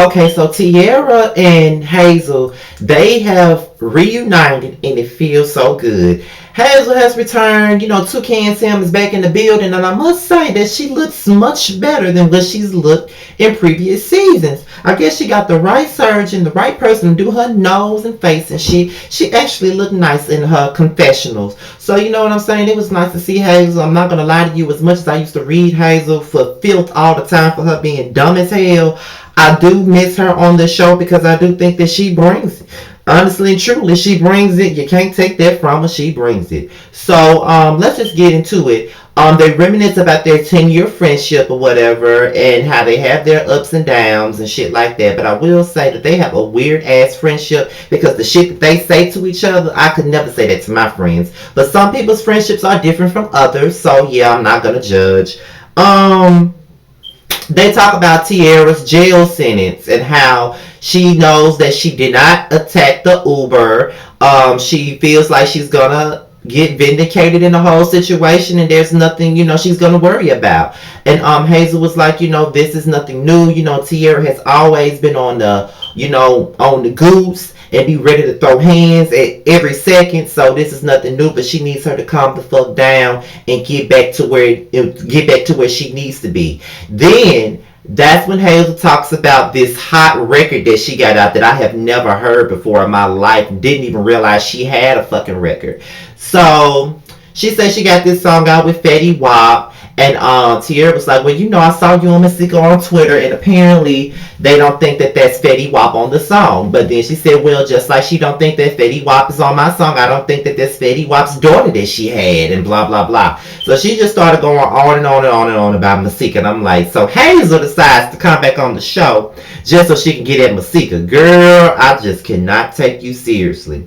Okay, so Tierra and Hazel, they have reunited and it feels so good. Hazel has returned, Toucan Sam is back in the building, and I must say that she looks much better than what she's looked in previous seasons. I guess she got the right surgeon, the right person to do her nose and face, and she actually looked nice in her confessionals. So you know what I'm saying? It was nice to see Hazel. I'm not gonna lie to you, as much as I used to read Hazel for filth all the time for her being dumb as hell, I do miss her on the show because I do think that she brings it. Honestly and truly, she brings it. You can't take that from her. She brings it. So let's just get into it. They reminisce about their 10-year friendship or whatever, and how they have their ups and downs and shit like that. But I will say that they have a weird ass friendship because the shit that they say to each other, I could never say that to my friends. But some people's friendships are different from others, so yeah, I'm not gonna judge. Um, they talk about Tierra's jail sentence and how she knows that she did not attack the Uber. She feels like she's gonna get vindicated in the whole situation, and there's nothing, she's gonna worry about. And Hazel was like, this is nothing new. Tierra has always been on the goose and be ready to throw hands at every second. So this is nothing new, but she needs her to calm the fuck down and get back to where she needs to be. Then that's when Hazel talks about this hot record that she got out that I have never heard before in my life. Didn't even realize she had a fucking record. So she said she got this song out with Fetty Wap. And Tierra was like, well, I saw you and Masika on Twitter, and apparently they don't think that that's Fetty Wap on the song. But then she said, well, just like she don't think that Fetty Wap is on my song, I don't think that that's Fetty Wap's daughter that she had, and blah, blah, blah. So she just started going on and on and on and on about Masika. And I'm like, so Hazel decides to come back on the show just so she can get at Masika. Girl, I just cannot take you seriously.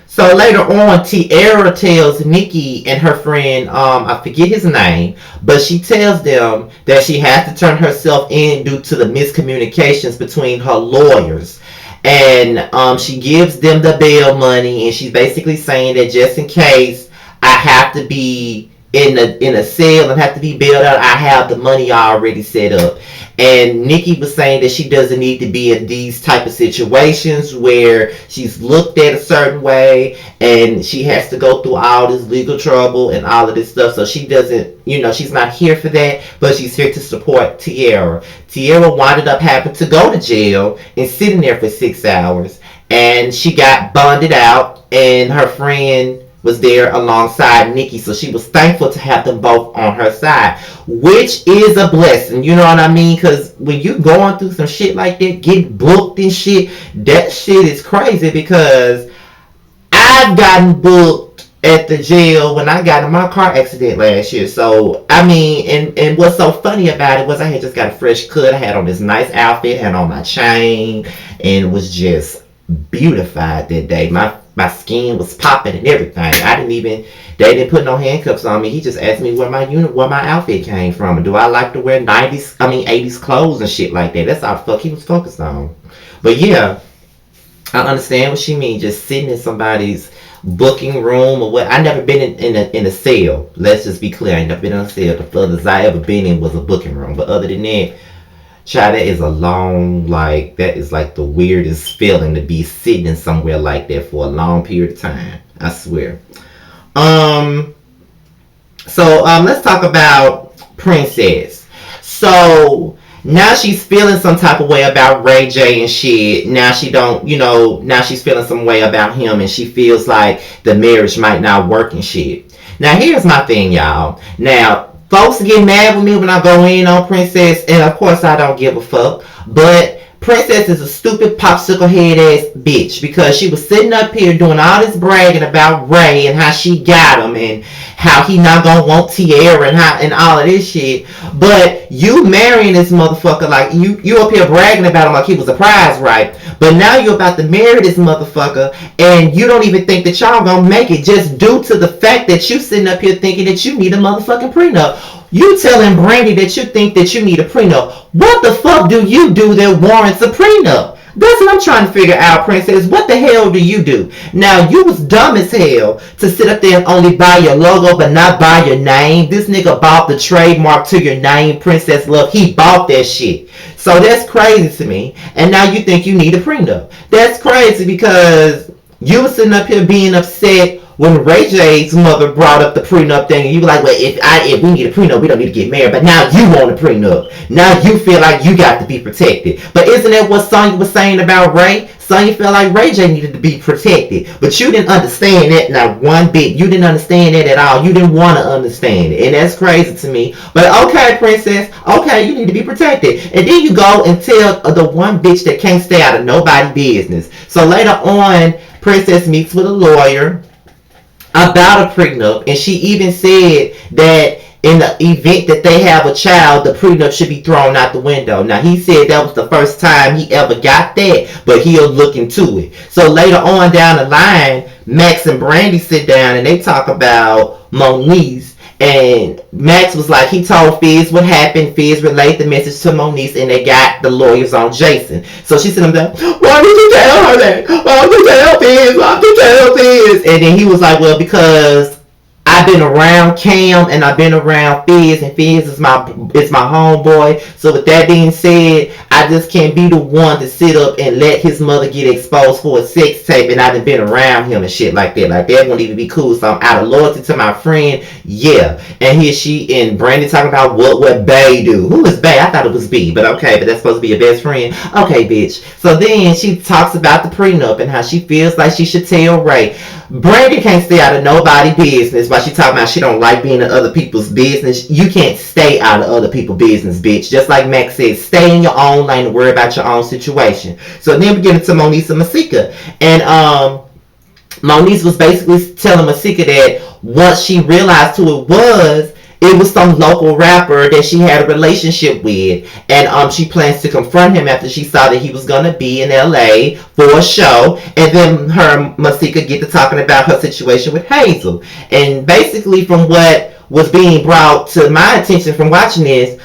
So later on, Tierra tells Nikki and her friend, I forget his name, but she tells them that she has to turn herself in due to the miscommunications between her lawyers. And she gives them the bail money, and she's basically saying that just in case I have to be in a cell and have to be bailed out, I have the money already set up. And Nikki was saying that she doesn't need to be in these type of situations where she's looked at a certain way and she has to go through all this legal trouble and all of this stuff. So she doesn't, she's not here for that, but she's here to support Tierra. Tierra wound up having to go to jail and sitting there for 6 hours. And she got bonded out, and her friend was there alongside Nikki, so she was thankful to have them both on her side, which is a blessing, you know what I mean? Because when you going through some shit like that, get booked and shit, that shit is crazy. Because I've gotten booked at the jail when I got in my car accident last year. So I mean, and what's so funny about it was I had just got a fresh cut. I had on this nice outfit, had on my chain, and was just beautified that day. My skin was popping and everything. They didn't put no handcuffs on me. He just asked me where my outfit came from. And do I like to wear 80s clothes and shit like that. That's how the fuck he was focused on. But yeah, I understand what she means. Just sitting in somebody's booking room or what. I never been in a cell. Let's just be clear. I ain't never been in a cell. The furthest I ever been in was a booking room. But other than that, child, that is that is like the weirdest feeling to be sitting in somewhere like that for a long period of time. I swear. Let's talk about Princess. So now she's feeling some type of way about Ray J and shit. Now now she's feeling some way about him, and she feels like the marriage might not work and shit. Now here's my thing, y'all. Now, folks get mad with me when I go in on Princess, and of course I don't give a fuck. But Princess is a stupid popsicle head ass bitch, because she was sitting up here doing all this bragging about Ray and how she got him and how he not gonna want Tierra and all of this shit. But you marrying this motherfucker, like you up here bragging about him like he was a prize, right? But now you're about to marry this motherfucker, and you don't even think that y'all gonna make it, just due to the fact that you sitting up here thinking that you need a motherfucking prenup. You telling Brandy that you think that you need a prenup. What the fuck do you do that warrants a prenup? That's what I'm trying to figure out, Princess. What the hell do you do? Now, you was dumb as hell to sit up there and only buy your logo but not buy your name. This nigga bought the trademark to your name, Princess Love. He bought that shit. So that's crazy to me. And now you think you need a prenup. That's crazy because you were sitting up here being upset when Ray J's mother brought up the prenup thing, and you were like, well, if we need a prenup, we don't need to get married. But now you want a prenup. Now you feel like you got to be protected. But isn't that what Sonya was saying about Ray? Sonya felt like Ray J needed to be protected. But you didn't understand that not one bit. You didn't understand that at all. You didn't want to understand it. And that's crazy to me. But okay, Princess. Okay, you need to be protected. And then you go and tell the one bitch that can't stay out of nobody's business. So later on, Princess meets with a lawyer about a prenup, and she even said that in the event that they have a child, the prenup should be thrown out the window. Now, he said that was the first time he ever got that, but he'll look into it. So later on down the line, Max and Brandy sit down and they talk about Moniece. And Max was like, he told Fizz what happened. Fizz relayed the message to Moniece, and they got the lawyers on Jason. So she said, why did you tell her that? Why did you tell Fizz? Why did you tell Fizz? And then he was like, well, because I've been around Cam and I've been around Fizz, and Fizz is my homeboy. So with that being said, I just can't be the one to sit up and let his mother get exposed for a sex tape, and I've been around him and shit like that. Like that won't even be cool. So I'm out of loyalty to my friend. Yeah. And here she and Brandy talking about what Bay do. Who is Bay? I thought it was B, but okay, but that's supposed to be your best friend. Okay, bitch. So then she talks about the prenup and how she feels like she should tell Ray. Brandy can't stay out of nobody's business while she talking about she don't like being in other people's business. You can't stay out of other people's business, bitch. Just like Max said, stay in your own lane and worry about your own situation. So then we get into Moniece and Masika. And Moniece was basically telling Masika that once she realized who it was some local rapper that she had a relationship with, and she plans to confront him after she saw that he was gonna be in LA for a show. And then her and Masika get to talking about her situation with Hazel. And basically, from what was being brought to my attention from watching this,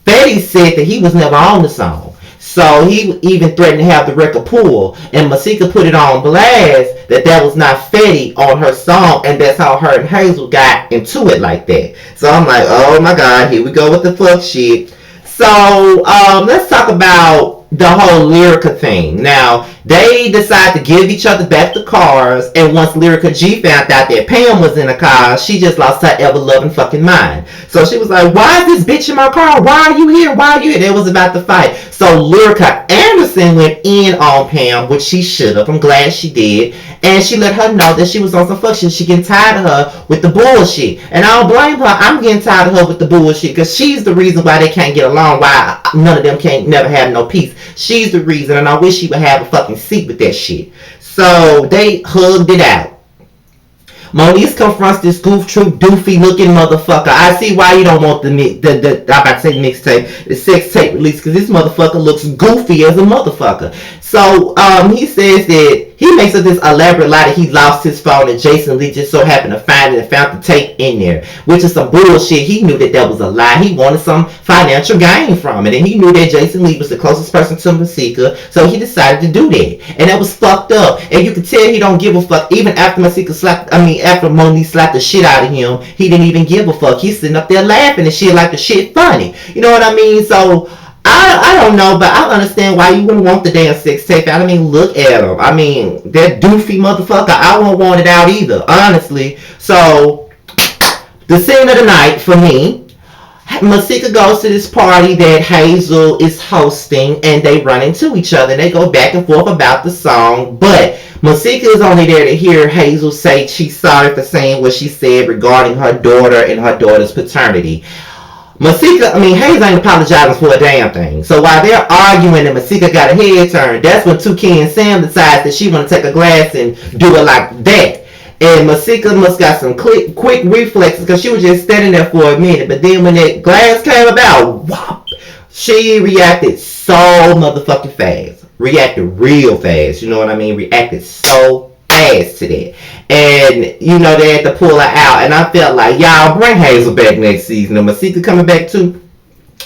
Fetty said that he was never on the song. So he even threatened to have the record pulled, and Masika put it on blast that was not Fetty on her song, and that's how her and Hazel got into it like that. So I'm like, oh my god, here we go with the fuck shit. So let's talk about the whole Lyrica thing. Now, they decide to give each other back the cars, and once Lyrica G found out that Pam was in the car, she just lost her ever-loving fucking mind. So she was like, why is this bitch in my car? Why are you here? Why are you here? They was about to fight. So Lyrica Anderson went in on Pam, which she should have. I'm glad she did. And she let her know that she was on some fuck shit. She getting tired of her with the bullshit. And I don't blame her. I'm getting tired of her with the bullshit, because she's the reason why they can't get along, why none of them can't never have no peace. She's the reason, and I wish she would have a fucking seat with that shit. So they hugged it out. Moniece confronts this goof troop doofy looking motherfucker. I see why you don't want the I'm about to say mixtape, the sex tape release, because this motherfucker looks goofy as a motherfucker. So he says that he makes up this elaborate lie that he lost his phone and Jason Lee just so happened to find it and found the tape in there, which is some bullshit. He knew that was a lie. He wanted some financial gain from it, and he knew that Jason Lee was the closest person to Masika, so he decided to do that, and that was fucked up. And you can tell he don't give a fuck. Even after after Moniece slapped the shit out of him, he didn't even give a fuck. He's sitting up there laughing and shit like the shit funny. You know what I mean? So I don't know, but I understand why you wouldn't want the damn sex tape out. I mean, look at him. I mean, that doofy motherfucker, I won't want it out either, honestly. So, the scene of the night for me, Masika goes to this party that Hazel is hosting, and they run into each other, and they go back and forth about the song, but Masika is only there to hear Hazel say she's sorry for saying what she said regarding her daughter and her daughter's paternity. Hazel ain't apologizing for a damn thing. So while they're arguing and Masika got a head turn, that's when 2K and Sam decides that she want to take a glass and do it like that. And Masika must got some quick reflexes, because she was just standing there for a minute. But then when that glass came about, whop, she reacted so motherfucking fast. Reacted real fast. You know what I mean? Reacted so fast to that. And, you know, they had to pull her out. And I felt like, y'all, bring Hazel back next season. And Masika coming back too.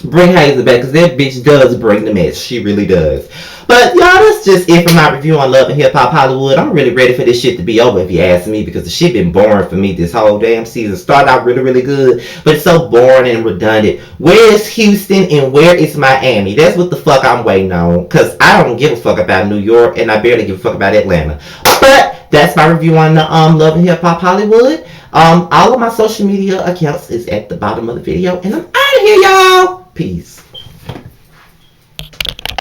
Bring Hazel back, because that bitch does bring the mess. She really does. But y'all, that's just it for my review on Love and Hip Hop Hollywood. I'm really ready for this shit to be over, if you ask me, because the shit been boring for me this whole damn season. Started out really, really good, but it's so boring and redundant. Where is Houston and where is Miami? That's what the fuck I'm waiting on, because I don't give a fuck about New York and I barely give a fuck about Atlanta. But that's my review on the Love and Hip Hop Hollywood. All of my social media accounts is at the bottom of the video, and I'm out of here, y'all. Peace.